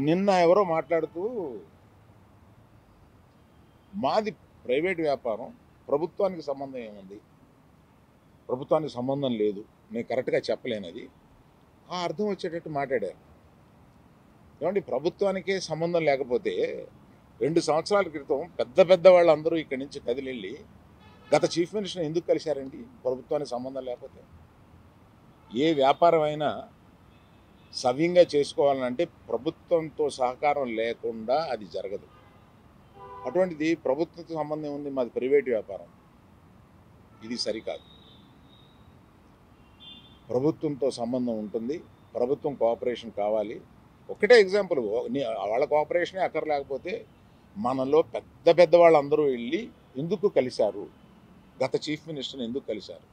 నిన్న ఎవరో మాట్లాడుతూ మాది ప్రైవేట్ వ్యాపారం, ప్రభుత్వానికి సంబంధం ఏముంది, ప్రభుత్వానికి సంబంధం లేదు, నేను కరెక్ట్గా చెప్పలేనది ఆ అర్థం వచ్చేటట్టు మాట్లాడారు. ఏమండి, ప్రభుత్వానికే సంబంధం లేకపోతే 2 సంవత్సరాల క్రితం పెద్ద వాళ్ళందరూ ఇక్కడి నుంచి కదిలిళ్ళి గత చీఫ్ మినిస్టర్ ఎందుకు కలిశారండి? ప్రభుత్వానికి సంబంధం లేకపోతే. ఏ వ్యాపారం అయినా సవ్యంగా చేసుకోవాలంటే ప్రభుత్వంతో సహకారం లేకుండా అది జరగదు. అటువంటిది ప్రభుత్వంతో సంబంధం ఉంది, మాది ప్రైవేట్ వ్యాపారం, ఇది సరికాదు. ప్రభుత్వంతో సంబంధం ఉంటుంది, ప్రభుత్వం కోఆపరేషన్ కావాలి. ఒకటే ఎగ్జాంపుల్, వాళ్ళ కోఆపరేషనే అక్కర్లేకపోతే మనలో పెద్ద వాళ్ళందరూ వెళ్ళి ఎందుకు కలిశారు? గత చీఫ్ మినిస్టర్ని ఎందుకు కలిశారు?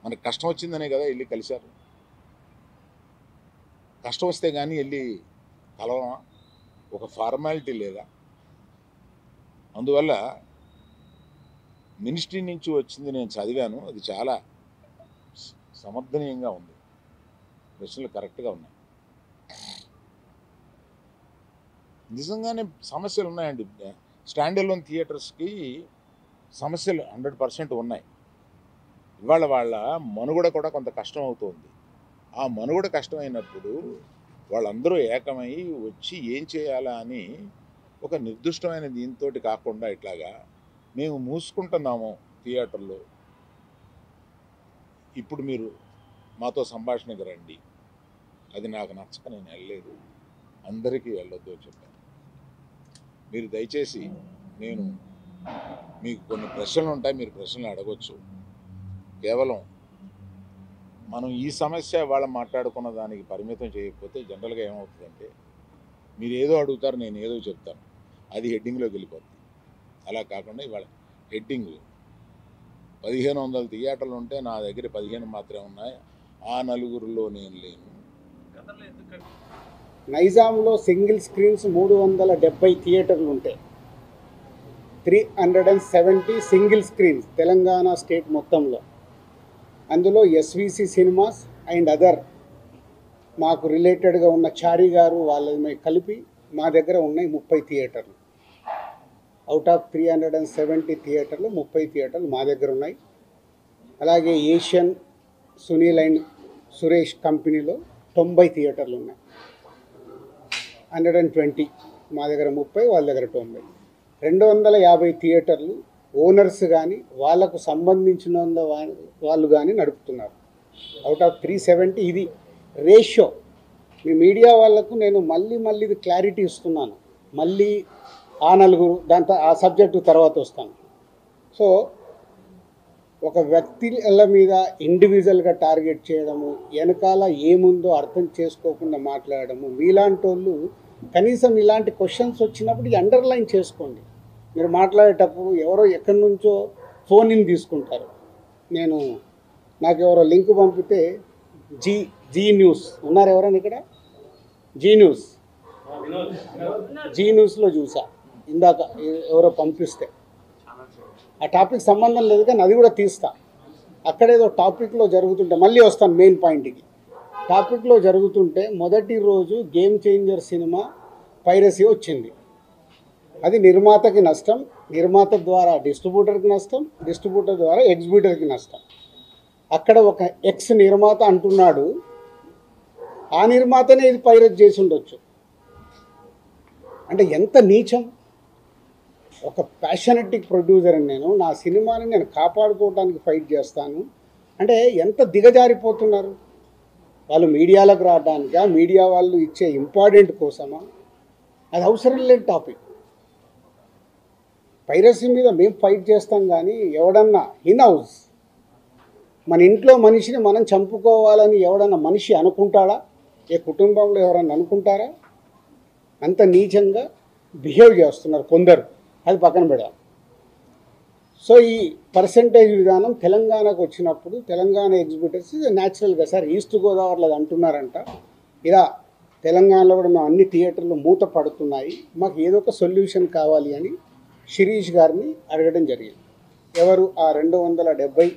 మనకు కష్టం వచ్చిందనే కదా వెళ్ళి కలిశారు. కష్టం వస్తే కానీ వెళ్ళి కలవమా? ఒక ఫార్మాలిటీ లేదా? అందువల్ల మినిస్ట్రీ నుంచి వచ్చింది నేను చదివాను, అది చాలా సమర్థనీయంగా ఉంది, ప్రశ్నలు కరెక్ట్గా ఉన్నాయి. నిజంగానే సమస్యలు ఉన్నాయండి. స్టాండ్ అలోన్ థియేటర్స్కి సమస్యలు 100% ఉన్నాయి. ఇవాళ వాళ్ళ మనుగడ కూడా కొంత కష్టం అవుతుంది. ఆ మనుగడ కష్టమైనప్పుడు వాళ్ళందరూ ఏకమై వచ్చి ఏం చేయాలా అని ఒక నిర్దిష్టమైన దీంతో కాకుండా ఇట్లాగా మేము మూసుకుంటున్నాము థియేటర్లో, ఇప్పుడు మీరు మాతో సంభాషణకు రండి, అది నాకు నచ్చక నేను వెళ్ళలేదు, అందరికీ వెళ్ళొద్దు అని చెప్పాను. మీరు దయచేసి, నేను మీకు కొన్ని ప్రశ్నలు ఉంటాయి, మీరు ప్రశ్నలు అడగొచ్చు. కేవలం మనం ఈ సమస్య వాళ్ళ మాట్లాడుకున్న దానికి పరిమితం చేయకపోతే జనరల్గా ఏమవుతుందంటే మీరు ఏదో అడుగుతారు, నేను ఏదో చెప్తాను, అది హెడ్డింగ్లోకి వెళ్ళిపోతుంది. అలా కాకుండా ఇవాళ హెడ్డింగ్ 1500 థియేటర్లు ఉంటే నా దగ్గర 15 మాత్రమే ఉన్నాయి, ఆ నలుగురిలో నేను లేను. నైజాంలో సింగిల్ స్క్రీన్స్ 370 థియేటర్లు ఉంటాయి, 370 సింగిల్ స్క్రీన్స్ తెలంగాణ స్టేట్ మొత్తంలో. అందులో ఎస్విసి సినిమాస్ అండ్ అదర్ మాకు రిలేటెడ్గా ఉన్న చారి గారు వాళ్ళని కలిపి మా దగ్గర ఉన్నాయి 30 థియేటర్లు. అవుట్ ఆఫ్ 370 థియేటర్లు 30 థియేటర్లు మా దగ్గర ఉన్నాయి. అలాగే ఏషియన్ సునీల్ అండ్ సురేష్ కంపెనీలో 90 థియేటర్లు ఉన్నాయి, 120 మా దగ్గర 30, వాళ్ళ దగ్గర 90. 250 థియేటర్లు ఓనర్స్ కానీ వాళ్ళకు సంబంధించిన వాళ్ళు కానీ నడుపుతున్నారు. అవుట్ ఆఫ్ 370 ఇది రేషియో. మీ మీడియా వాళ్ళకు నేను మళ్ళీ ఇది క్లారిటీ ఇస్తున్నాను, మళ్ళీ ఆ నలుగురు దాంతో ఆ సబ్జెక్టు తర్వాత వస్తాను. సో ఒక వ్యక్తుల మీద ఇండివిజువల్గా టార్గెట్ చేయడము, వెనకాల ఏముందో అర్థం చేసుకోకుండా మాట్లాడము, మీలాంటి వాళ్ళు కనీసం ఇలాంటి క్వశ్చన్స్ వచ్చినప్పుడు అండర్లైన్ చేసుకోండి. మీరు మాట్లాడేటప్పుడు ఎవరో ఎక్కడి నుంచో ఫోన్ ఇన్ తీసుకుంటారు. నాకు ఎవరో లింక్ పంపితే జీ న్యూస్ ఉన్నారు ఎవరైనా ఇక్కడ, జీ న్యూస్లో చూసా ఇందాక ఎవరో పంపిస్తే. ఆ టాపిక్ సంబంధం లేదు కానీ అది కూడా తీస్తా. అక్కడేదో టాపిక్లో జరుగుతుంటే మళ్ళీ వస్తాను మెయిన్ పాయింట్కి. టాపిక్లో జరుగుతుంటే మొదటి రోజు గేమ్ చేంజర్ సినిమా పైరసీ వచ్చింది. అది నిర్మాతకి నష్టం, నిర్మాత ద్వారా డిస్ట్రిబ్యూటర్కి నష్టం, డిస్ట్రిబ్యూటర్ ద్వారా ఎగ్జిబ్యూటర్కి నష్టం. అక్కడ ఒక ఎక్స్ నిర్మాత అంటున్నాడు, ఆ నిర్మాతనే ఇది పైరసీ చేసి ఉండొచ్చు. అంటే ఎంత నీచం! ఒక ప్యాషనెటిక్ ప్రొడ్యూసర్ అని నా సినిమాని నేను కాపాడుకోవడానికి ఫైట్ చేస్తాను అంటే ఎంత దిగజారిపోతున్నారు వాళ్ళు. మీడియాలకు రావడానికా, మీడియా వాళ్ళు ఇచ్చే ఇంపార్టెంట్ కోసమా? అది అవసరం లేని టాపిక్. పైరసీ మీద మేము ఫైట్ చేస్తాం కానీ ఎవడన్నా ఇన్ హౌస్ మన ఇంట్లో మనిషిని మనం చంపుకోవాలని ఎవడన్నా మనిషి అనుకుంటాడా? ఏ కుటుంబంలో ఎవరన్నా అనుకుంటారా? అంత నీచంగా బిహేవ్ చేస్తున్నారు కొందరు, అది పక్కన పెడదాం. సో ఈ పర్సంటేజ్ విధానం తెలంగాణకు వచ్చినప్పుడు తెలంగాణ ఎగ్జిబిటర్స్ న్యాచురల్గా సార్ ఈస్ట్ గోదావరిలో అది అంటున్నారంట, ఇలా తెలంగాణలో కూడా మేము అన్ని థియేటర్లు మూత పడుతున్నాయి, మాకు ఏదో ఒక సొల్యూషన్ కావాలి అని శిరీష్ గారిని అడగడం జరిగింది. ఎవరు ఆ 270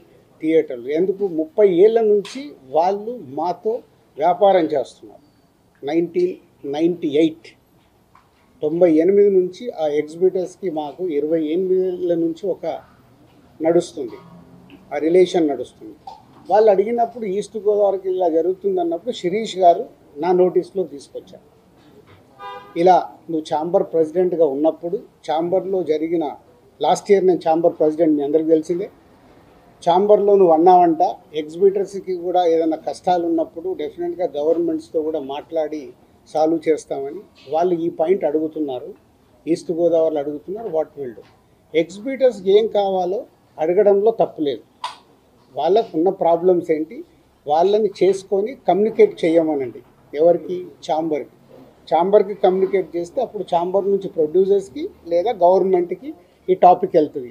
థియేటర్లు? ఎందుకు 30 ఏళ్ళ నుంచి వాళ్ళు మాతో వ్యాపారం చేస్తున్నారు. 98 నుంచి ఆ ఎగ్జిబిటర్స్కి మాకు 28 నుంచి ఒక నడుస్తుంది, ఆ రిలేషన్ నడుస్తుంది. వాళ్ళు అడిగినప్పుడు ఈస్ట్ గోదావరికి ఇలా జరుగుతుంది అన్నప్పుడు శిరీష్ గారు నా నోటీస్లో తీసుకొచ్చారు. ఇలా నువ్వు ఛాంబర్ ప్రెసిడెంట్గా ఉన్నప్పుడు ఛాంబర్లో జరిగిన లాస్ట్ ఇయర్ నేను ఛాంబర్ ప్రెసిడెంట్, మీ అందరికీ తెలిసిందే. ఛాంబర్లో నువ్వు అన్నావంట ఎగ్జిబిటర్స్కి కూడా ఏదైనా కష్టాలు ఉన్నప్పుడు డెఫినెట్గా గవర్నమెంట్స్తో కూడా మాట్లాడి సాల్వ్ చేస్తామని వాళ్ళు ఈ పాయింట్ అడుగుతున్నారు. ఈస్ట్ గోదావరిలో అడుగుతున్నారు. వాట్ విల్ డూ, ఎగ్జిబిటర్స్కి ఏం కావాలో అడగడంలో తప్పులేదు. వాళ్ళకు ఉన్న ప్రాబ్లమ్స్ ఏంటి వాళ్ళని చేసుకొని కమ్యూనికేట్ చేయమనండి. ఎవరికి? ఛాంబర్కి కమ్యూనికేట్ చేస్తే అప్పుడు ఛాంబర్ నుంచి ప్రొడ్యూసర్స్కి లేదా గవర్నమెంట్కి ఈ టాపిక్ వెళ్తుంది.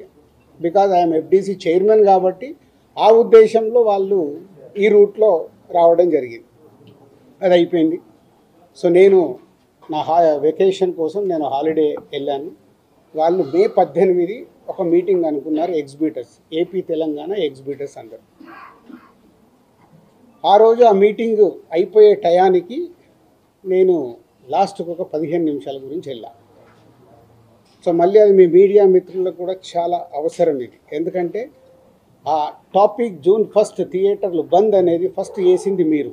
బికాజ్ ఐఎమ్ ఎఫ్డీసీ చైర్మన్ కాబట్టి ఆ ఉద్దేశంలో వాళ్ళు ఈ రూట్లో రావడం జరిగింది. అది అయిపోయింది. సో నేను నా వెకేషన్ కోసం నేను హాలిడే వెళ్ళాను. వాళ్ళు మే 18 ఒక మీటింగ్ అనుకున్నారు ఎగ్జిబిటర్స్, ఏపీ తెలంగాణ ఎగ్జిబిటర్స్ అందరు. ఆ రోజు ఆ మీటింగ్ అయిపోయే టయానికి నేను లాస్ట్కి ఒక 15 నిమిషాల గురించి వెళ్ళా. సో మళ్ళీ అది మీ మీడియా మిత్రులకు కూడా చాలా అవసరం ఇది. ఎందుకంటే ఆ టాపిక్ June 1 థియేటర్లు బంద్ అనేది ఫస్ట్ వేసింది మీరు.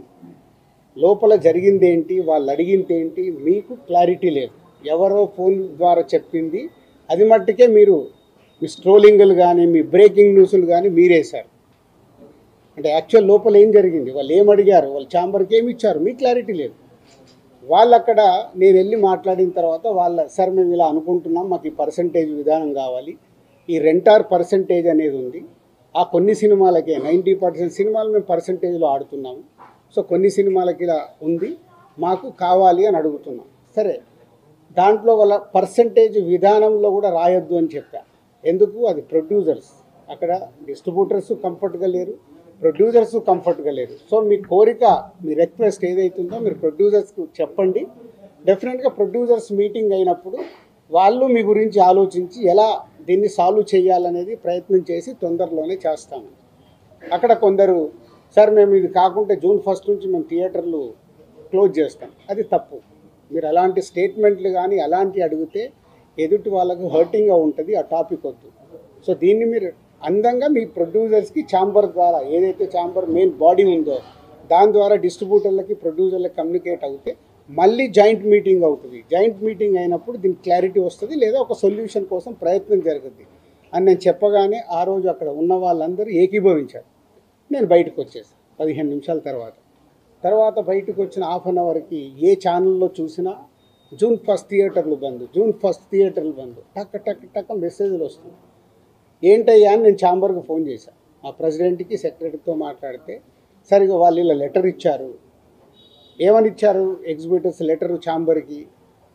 లోపల జరిగింది ఏంటి, వాళ్ళు అడిగింది ఏంటి మీకు క్లారిటీ లేదు. ఎవరో ఫోన్ ద్వారా చెప్పింది అది మట్టుకే మీరు మీ స్ట్రోలింగ్లు కానీ మీ బ్రేకింగ్ న్యూస్లు కానీ మీరేశారు. అంటే యాక్చువల్ లోపల ఏం జరిగింది, వాళ్ళు ఏం అడిగారు, వాళ్ళు ఛాంబర్కి ఏమి ఇచ్చారు మీకు క్లారిటీ లేదు. వాళ్ళు అక్కడ నేను వెళ్ళి మాట్లాడిన తర్వాత సార్ మేము ఇలా అనుకుంటున్నాం, మాకు ఈ పర్సంటేజ్ విధానం కావాలి, ఈ రెంటార్ పర్సంటేజ్ అనేది ఉంది. ఆ కొన్ని సినిమాలకే 90% సినిమాలు మేము పర్సంటేజ్లో ఆడుతున్నాము. సో కొన్ని సినిమాలకి ఇలా ఉంది, మాకు కావాలి అని అడుగుతున్నాం. సరే, దాంట్లో వాళ్ళ పర్సంటేజ్ విధానంలో కూడా రాయొద్దు అని చెప్పా. ఎందుకు? అది ప్రొడ్యూసర్స్, అక్కడ డిస్ట్రిబ్యూటర్స్ కంఫర్ట్గా లేరు, ప్రొడ్యూసర్స్ కంఫర్ట్గా లేరు. సో మీ కోరిక, మీ రిక్వెస్ట్ ఏదైతుందో మీరు ప్రొడ్యూసర్స్కి చెప్పండి. డెఫినెట్గా ప్రొడ్యూసర్స్ మీటింగ్ అయినప్పుడు వాళ్ళు మీ గురించి ఆలోచించి ఎలా దీన్ని సాల్వ్ చేయాలనేది ప్రయత్నం చేసి తొందరలోనే చేస్తాము. అక్కడ కొందరు సార్ మేము ఇది కాకుంటే June 1 నుంచి మేము థియేటర్లు క్లోజ్ చేస్తాం, అది తప్పు. మీరు అలాంటి స్టేట్మెంట్లు కానీ అలాంటివి అడిగితే ఎదుటి వాళ్ళకు హర్టింగ్గా ఉంటుంది, ఆ టాపిక్ వద్దు. సో దీన్ని మీరు అందంగా మీ ప్రొడ్యూసర్స్కి ఛాంబర్ ద్వారా ఏదైతే ఛాంబర్ మెయిన్ బాడీ ఉందో దాని ద్వారా డిస్ట్రిబ్యూటర్లకి ప్రొడ్యూసర్లకు కమ్యూనికేట్ అవుతే మళ్ళీ జాయింట్ మీటింగ్ అవుతుంది. జాయింట్ మీటింగ్ అయినప్పుడు దీనికి క్లారిటీ వస్తుంది, లేదా ఒక సొల్యూషన్ కోసం ప్రయత్నం జరుగుతుంది అని నేను చెప్పగానే ఆ రోజు అక్కడ ఉన్న వాళ్ళందరూ ఏకీభవించారు. నేను బయటకు వచ్చేసాను 15 నిమిషాల తర్వాత బయటకు వచ్చిన హాఫ్ అన్ అవర్కి ఏ ఛానల్లో చూసినా June 1 థియేటర్లు బంద్, June 1 థియేటర్లు బంద్, టక్క మెసేజ్లు వస్తుంది. ఏంటయ్యా అని నేను ఛాంబర్కి ఫోన్ చేశాను. ఆ ప్రెసిడెంట్కి సెక్రటరీతో మాట్లాడితే సరిగా వాళ్ళు ఇలా లెటర్ ఇచ్చారు. ఏమని ఇచ్చారు? ఎగ్జిబిటర్స్ లెటరు ఛాంబర్కి,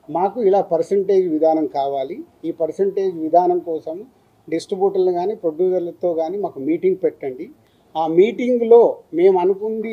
మాకు ఇలా పర్సంటేజ్ విధానం కావాలి, ఈ పర్సంటేజ్ విధానం కోసం డిస్ట్రిబ్యూటర్లు కానీ ప్రొడ్యూసర్లతో కానీ మాకు మీటింగ్ పెట్టండి, ఆ మీటింగ్లో మేము అనుకుంది